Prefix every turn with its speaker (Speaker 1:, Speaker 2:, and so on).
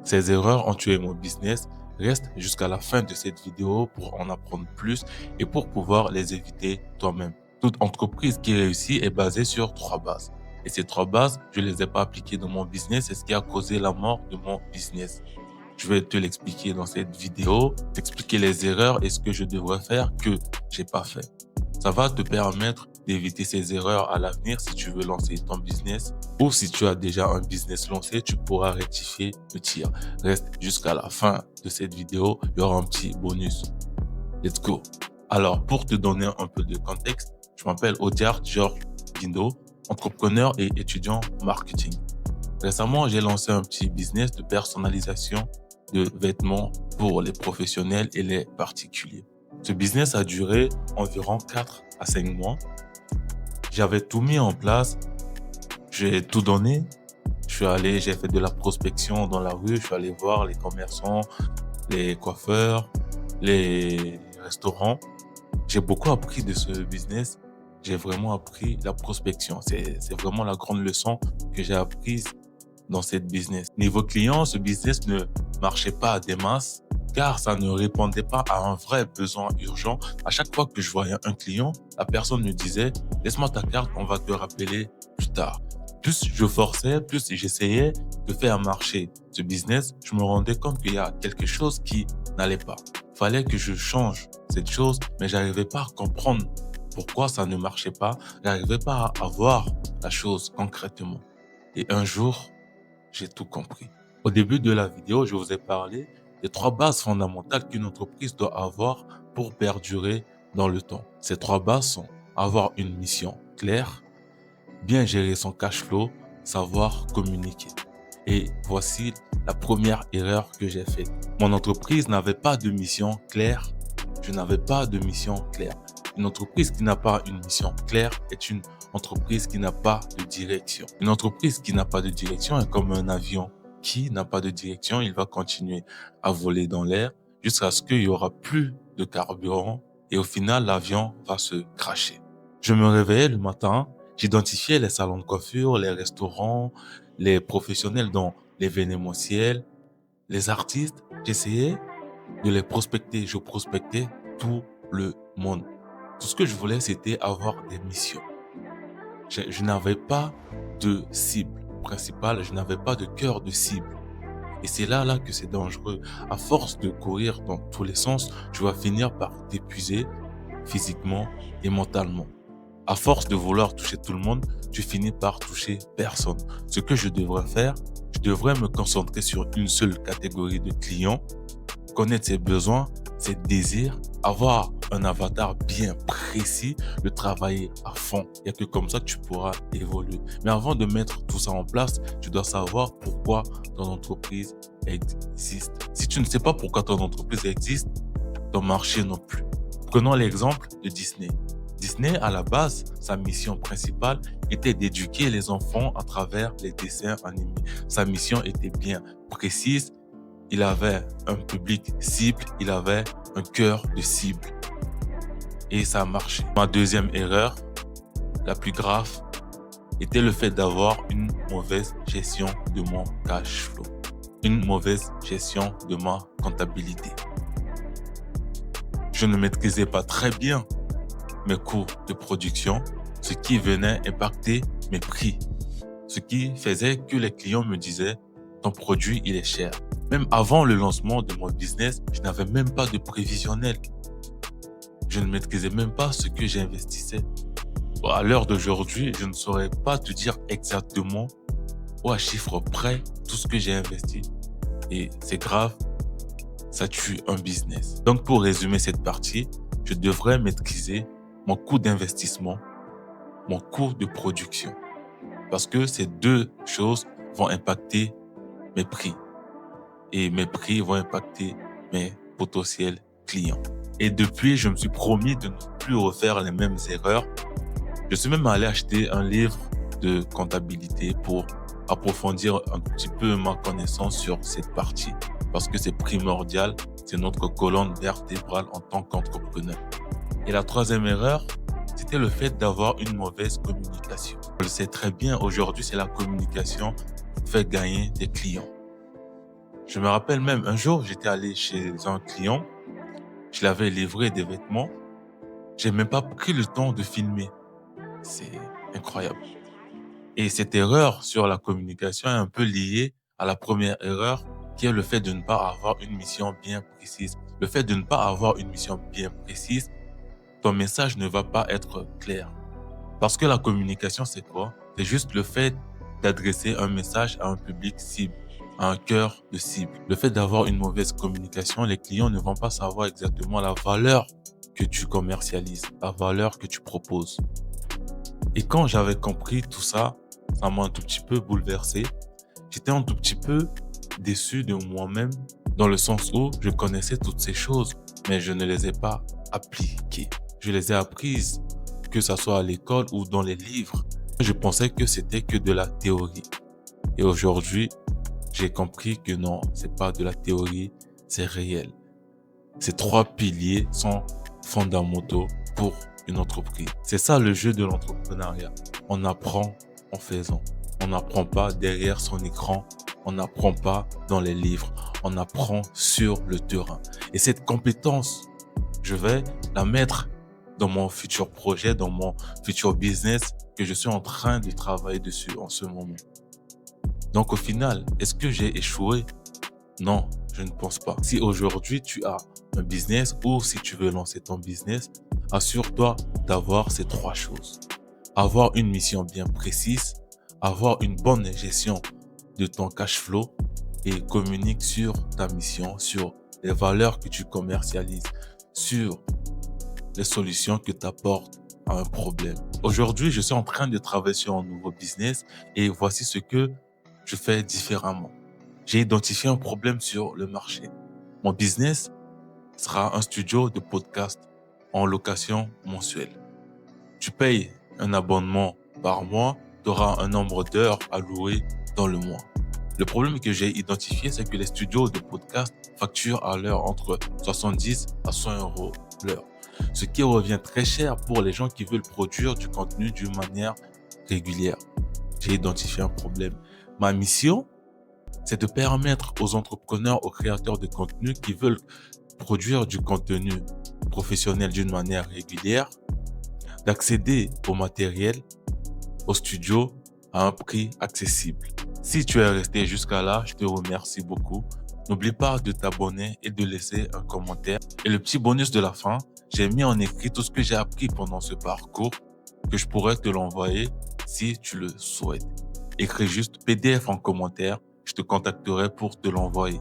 Speaker 1: Ces erreurs ont tué mon business. Reste jusqu'à la fin de cette vidéo pour en apprendre plus et pour pouvoir les éviter toi-même. Toute entreprise qui réussit est basée sur 3 bases. Et ces 3 bases, je les ai pas appliquées dans mon business, c'est ce qui a causé la mort de mon business. Je vais te l'expliquer dans cette vidéo, t'expliquer les erreurs et ce que je devrais faire que j'ai pas fait. Ça va te permettre d'éviter ces erreurs à l'avenir si tu veux lancer ton business ou si tu as déjà un business lancé, tu pourras rectifier le tir. Reste jusqu'à la fin de cette vidéo, il y aura un petit bonus. Let's go. Alors, pour te donner un peu de contexte, je m'appelle Odiar George Guindo, entrepreneur et étudiant marketing. Récemment, j'ai lancé un petit business de personnalisation de vêtements pour les professionnels et les particuliers. Ce business a duré environ 4 à 5 mois. J'avais tout mis en place, j'ai tout donné. J'ai fait de la prospection dans la rue, je suis allé voir les commerçants, les coiffeurs, les restaurants. J'ai beaucoup appris de ce business. J'ai vraiment appris la prospection. C'est vraiment la grande leçon que j'ai apprise dans cette business. Niveau client, ce business ne marchait pas à des masses car ça ne répondait pas à un vrai besoin urgent. À chaque fois que je voyais un client, la personne me disait « Laisse-moi ta carte, on va te rappeler plus tard ». Plus je forçais, plus j'essayais de faire marcher ce business, je me rendais compte qu'il y a quelque chose qui n'allait pas. Fallait que je change cette chose, mais j'arrivais pas à comprendre pourquoi ça ne marchait pas. J'arrivais pas à voir la chose concrètement. Et un jour, j'ai tout compris. Au début de la vidéo, je vous ai parlé des 3 bases fondamentales qu'une entreprise doit avoir pour perdurer dans le temps. Ces 3 bases sont avoir une mission claire, bien gérer son cash flow, savoir communiquer. Et voici la première erreur que j'ai faite. Mon entreprise n'avait pas de mission claire. Je n'avais pas de mission claire. Une entreprise qui n'a pas une mission claire est une entreprise qui n'a pas de direction. Une entreprise qui n'a pas de direction est comme un avion qui n'a pas de direction. Il va continuer à voler dans l'air jusqu'à ce qu'il y aura plus de carburant et au final, l'avion va se crasher. Je me réveillais le matin, j'identifiais les salons de coiffure, les restaurants, les professionnels dans l'événementiel, les artistes. J'essayais de les prospecter. Je prospectais tout le monde. Tout ce que je voulais, c'était avoir des missions. Je n'avais pas de cible principale, je n'avais pas de cœur de cible. Et c'est là que c'est dangereux. À force de courir dans tous les sens, tu vas finir par t'épuiser physiquement et mentalement. À force de vouloir toucher tout le monde, tu finis par toucher personne. Ce que je devrais faire, je devrais me concentrer sur une seule catégorie de clients, connaître ses besoins, ses désirs, avoir un avatar bien précis, le travailler à fond. Il n'y a que comme ça que tu pourras évoluer. Mais avant de mettre tout ça en place, tu dois savoir pourquoi ton entreprise existe. Si tu ne sais pas pourquoi ton entreprise existe, ton marché non plus. Prenons l'exemple de Disney. Disney, à la base, sa mission principale était d'éduquer les enfants à travers les dessins animés. Sa mission était bien précise. Il avait un public cible, il avait un cœur de cible. Et ça a marché. Ma deuxième erreur, la plus grave, était le fait d'avoir une mauvaise gestion de mon cash flow. Une mauvaise gestion de ma comptabilité. Je ne maîtrisais pas très bien mes coûts de production, ce qui venait impacter mes prix. Ce qui faisait que les clients me disaient « ton produit, il est cher ». Même avant le lancement de mon business, je n'avais même pas de prévisionnel. Je ne maîtrisais même pas ce que j'investissais. À l'heure d'aujourd'hui, je ne saurais pas te dire exactement ou à chiffre près tout ce que j'ai investi. Et c'est grave, ça tue un business. Donc pour résumer cette partie, je devrais maîtriser mon coût d'investissement, mon coût de production. Parce que ces 2 choses vont impacter mes prix. Et mes prix vont impacter mes potentiels clients. Et depuis, je me suis promis de ne plus refaire les mêmes erreurs. Je suis même allé acheter un livre de comptabilité pour approfondir un petit peu ma connaissance sur cette partie. Parce que c'est primordial, c'est notre colonne vertébrale en tant qu'entrepreneur. Et la 3e erreur, c'était le fait d'avoir une mauvaise communication. Je le sais très bien, aujourd'hui, c'est la communication qui fait gagner des clients. Je me rappelle même un jour, j'étais allé chez un client, je l'avais livré des vêtements, j'ai même pas pris le temps de filmer. C'est incroyable. Et cette erreur sur la communication est un peu liée à la première erreur, qui est le fait de ne pas avoir une mission bien précise. Le fait de ne pas avoir une mission bien précise, ton message ne va pas être clair. Parce que la communication, c'est quoi? C'est juste le fait d'adresser un message à un public cible, à un cœur de cible. Le fait d'avoir une mauvaise communication, les clients ne vont pas savoir exactement la valeur que tu commercialises, la valeur que tu proposes. Et quand j'avais compris tout ça, ça m'a un tout petit peu bouleversé. J'étais un tout petit peu déçu de moi-même, dans le sens où je connaissais toutes ces choses, mais je ne les ai pas appliquées. Je les ai apprises, que ça soit à l'école ou dans les livres. Je pensais que c'était que de la théorie. Et aujourd'hui, j'ai compris que non, c'est pas de la théorie, c'est réel. Ces trois piliers sont fondamentaux pour une entreprise. C'est ça le jeu de l'entrepreneuriat. On apprend en faisant. On n'apprend pas derrière son écran. On n'apprend pas dans les livres. On apprend sur le terrain. Et cette compétence, je vais la mettre dans mon futur projet, dans mon futur business que je suis en train de travailler dessus en ce moment. Donc au final, est-ce que j'ai échoué? Non, je ne pense pas. Si aujourd'hui tu as un business ou si tu veux lancer ton business, assure-toi d'avoir ces trois choses. Avoir une mission bien précise, avoir une bonne gestion de ton cash flow et communique sur ta mission, sur les valeurs que tu commercialises, sur les solutions que tu apportes à un problème. Aujourd'hui, je suis en train de travailler sur un nouveau business et voici ce que je fais différemment. J'ai identifié un problème sur le marché. Mon business sera un studio de podcast en location mensuelle. Tu payes un abonnement par mois, tu auras un nombre d'heures à louer dans le mois. Le problème que j'ai identifié, c'est que les studios de podcast facturent à l'heure entre 70 à 100 euros l'heure. Ce qui revient très cher pour les gens qui veulent produire du contenu d'une manière régulière. J'ai identifié un problème. Ma mission, c'est de permettre aux entrepreneurs, aux créateurs de contenu qui veulent produire du contenu professionnel d'une manière régulière, d'accéder au matériel, au studio, à un prix accessible. Si tu es resté jusqu'à là, je te remercie beaucoup. N'oublie pas de t'abonner et de laisser un commentaire. Et le petit bonus de la fin, j'ai mis en écrit tout ce que j'ai appris pendant ce parcours, que je pourrais te l'envoyer si tu le souhaites. Écris juste PDF en commentaire, je te contacterai pour te l'envoyer.